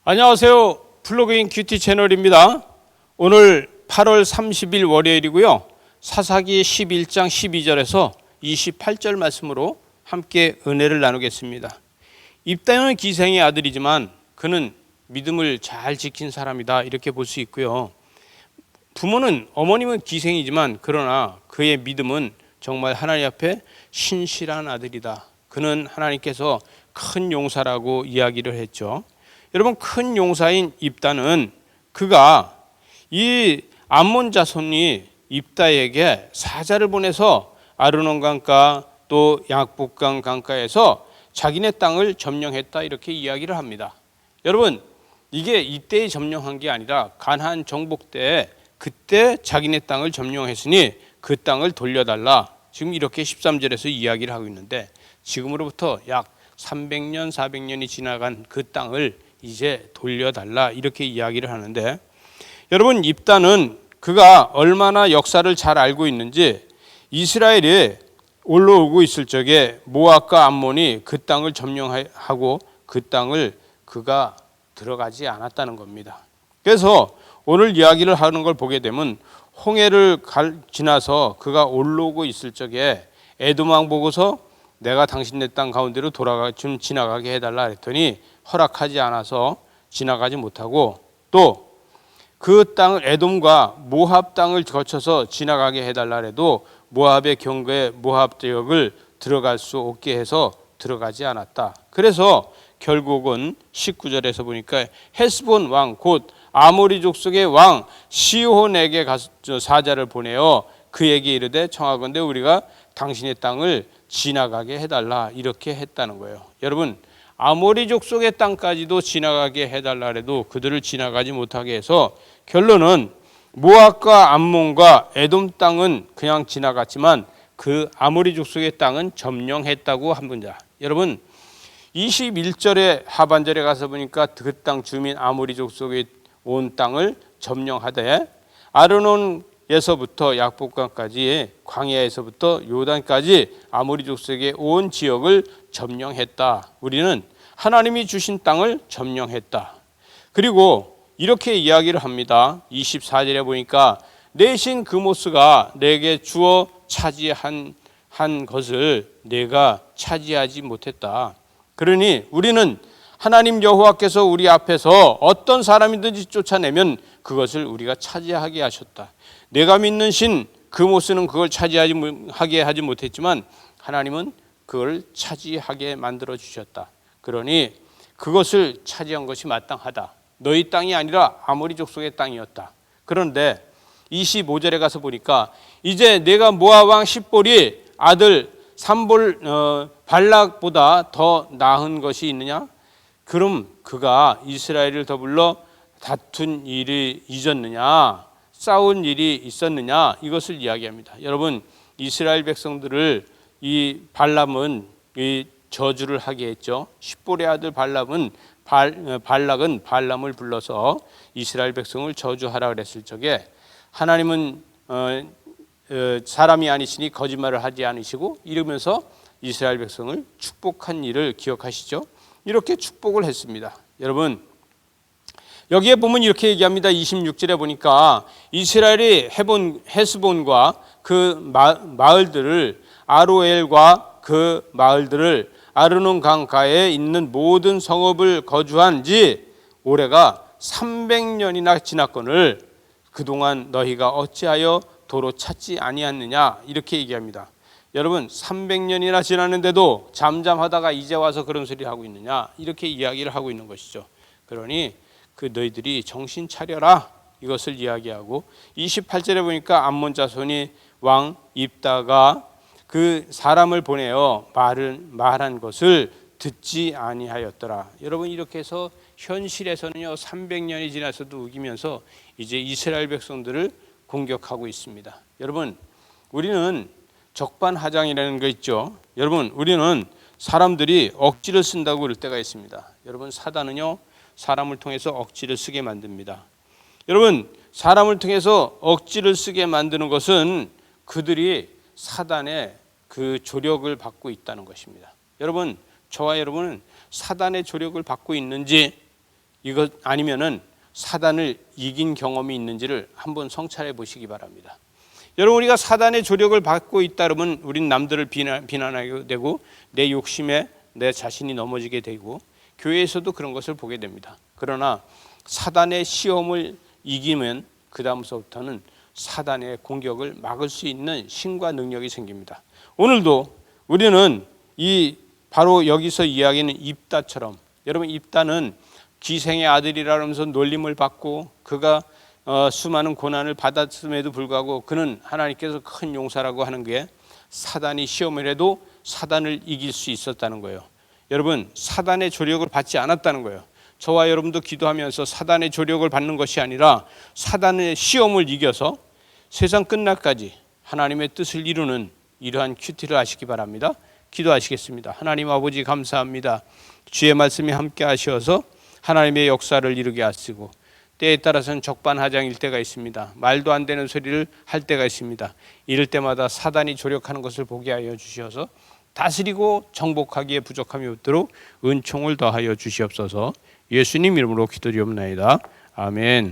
안녕하세요. 플러그인 큐티 채널입니다. 오늘 8월 30일 월요일이고요. 사사기 11장 12절에서 28절 말씀으로 함께 은혜를 나누겠습니다. 입다는 기생의 아들이지만 그는 믿음을 잘 지킨 사람이다, 이렇게 볼 수 있고요. 어머님은 기생이지만 그러나 그의 믿음은 정말 하나님 앞에 신실한 아들이다. 그는 하나님께서 큰 용사라고 이야기를 했죠. 여러분, 큰 용사인 입다는 그가 이 암몬 자손이 입다에게 사자를 보내서 아르논 강가 또 약복강 강가에서 자기네 땅을 점령했다, 이렇게 이야기를 합니다. 여러분, 이게 이때에 점령한 게 아니라 가나안 정복 때 그때 자기네 땅을 점령했으니 그 땅을 돌려달라, 지금 이렇게 13절에서 이야기를 하고 있는데, 지금으로부터 약 300년 400년이 지나간 그 땅을 이제 돌려달라, 이렇게 이야기를 하는데, 여러분, 입다는 그가 얼마나 역사를 잘 알고 있는지 이스라엘이 올라오고 있을 적에 모압과 암몬이 그 땅을 점령하고 그 땅을 그가 들어가지 않았다는 겁니다. 그래서 오늘 이야기를 하는 걸 보게 되면 홍해를 지나서 그가 올라오고 있을 적에 에돔 왕 보고서 내가 당신네 땅 가운데로 좀 지나가게 해달라 했더니 허락하지 않아서 지나가지 못하고, 또 그 땅을 에돔과 모압 땅을 거쳐서 지나가게 해달라 해도 모압의 경계에 모압 지역을 들어갈 수 없게 해서 들어가지 않았다. 그래서 결국은 19절에서 보니까 헤스본 왕 곧 아모리 족속의 왕 시혼에게 사자를 보내어 그에게 이르되 청하건대 우리가 당신의 땅을 지나가게 해달라, 이렇게 했다는 거예요. 여러분, 아모리 족속의 땅까지도 지나가게 해달라 해도 그들을 지나가지 못하게 해서 결론은 모압과 암몬과 에돔 땅은 그냥 지나갔지만 그 아모리 족속의 땅은 점령했다고 합니다. 여러분, 21절의 하반절에 가서 보니까 그 땅 주민 아모리 족속의 온 땅을 점령하되 아르논에서부터 약복강까지 광야에서부터 요단까지 아모리 족속의 온 지역을 점령했다. 우리는 하나님이 주신 땅을 점령했다. 그리고 이렇게 이야기를 합니다. 24절에 보니까 내신 그모스가 내게 주어 차지한 것을 내가 차지하지 못했다. 그러니 우리는 하나님 여호와께서 우리 앞에서 어떤 사람이든지 쫓아내면 그것을 우리가 차지하게 하셨다. 내가 믿는 신 그모스는 그걸 차지하게 하지 못했지만 하나님은 그걸 차지하게 만들어 주셨다. 그러니 그것을 차지한 것이 마땅하다. 너희 땅이 아니라 아모리 족속의 땅이었다. 그런데 25절에 가서 보니까 이제 내가 모압 왕 십볼이 아들 발락보다 더 나은 것이 있느냐? 그럼 그가 이스라엘을 더불어 다툰 일이 있었느냐? 싸운 일이 있었느냐? 이것을 이야기합니다. 여러분, 이스라엘 백성들을 이 발람은 이 저주를 하게 했죠. 십볼의 아들 발락은 발람을 불러서 이스라엘 백성을 저주하라 그랬을 적에 하나님은 사람이 아니시니 거짓말을 하지 않으시고 이러면서 이스라엘 백성을 축복한 일을 기억하시죠. 이렇게 축복을 했습니다. 여러분, 여기에 보면 이렇게 얘기합니다. 26절에 보니까 이스라엘이 헤스본과 그 마을들을 아로엘과 그 마을들을 아르논 강가에 있는 모든 성읍을 거주한 지 올해가 300년이나 지났거늘 그동안 너희가 어찌하여 도로 찾지 아니하느냐, 이렇게 얘기합니다. 여러분, 300년이나 지났는데도 잠잠하다가 이제 와서 그런 소리 하고 있느냐, 이렇게 이야기를 하고 있는 것이죠. 그러니 그 너희들이 정신 차려라, 이것을 이야기하고 28절에 보니까 암몬 자손이 왕 입다가 그 사람을 보내어 말한 것을 듣지 아니하였더라. 여러분, 이렇게 해서 현실에서는요 300년이 지나서도 우기면서 이제 이스라엘 백성들을 공격하고 있습니다. 여러분, 우리는 적반하장이라는 거 있죠. 여러분, 우리는 사람들이 억지를 쓴다고 그럴 때가 있습니다. 여러분, 사단은요 사람을 통해서 억지를 쓰게 만듭니다. 여러분, 사람을 통해서 억지를 쓰게 만드는 것은 그들이 사단의 그 조력을 받고 있다는 것입니다. 여러분, 저와 여러분은 사단의 조력을 받고 있는지 이것 아니면은 사단을 이긴 경험이 있는지를 한번 성찰해 보시기 바랍니다. 여러분, 우리가 사단의 조력을 받고 있다 그러면 우린 남들을 비난하게 되고 내 욕심에 내 자신이 넘어지게 되고 교회에서도 그런 것을 보게 됩니다. 그러나 사단의 시험을 이기면 그 다음서부터는 사단의 공격을 막을 수 있는 힘과 능력이 생깁니다. 오늘도 우리는 이 바로 여기서 이야기하는 입다처럼, 여러분 입다는 기생의 아들이라 하면서 놀림을 받고 그가 수많은 고난을 받았음에도 불구하고 그는 하나님께서 큰 용사라고 하는 게 사단이 시험을 해도 사단을 이길 수 있었다는 거예요. 여러분, 사단의 조력을 받지 않았다는 거예요. 저와 여러분도 기도하면서 사단의 조력을 받는 것이 아니라 사단의 시험을 이겨서 세상 끝날까지 하나님의 뜻을 이루는 이러한 큐티를 하시기 바랍니다. 기도하시겠습니다. 하나님 아버지 감사합니다. 주의 말씀이 함께 하셔서 하나님의 역사를 이루게 하시고 때에 따라서는 적반하장일 때가 있습니다. 말도 안 되는 소리를 할 때가 있습니다. 이럴 때마다 사단이 조력하는 것을 보게 하여 주셔서 다스리고 정복하기에 부족함이 없도록 은총을 더하여 주시옵소서. 예수님 이름으로 기도드리옵나이다. 아멘.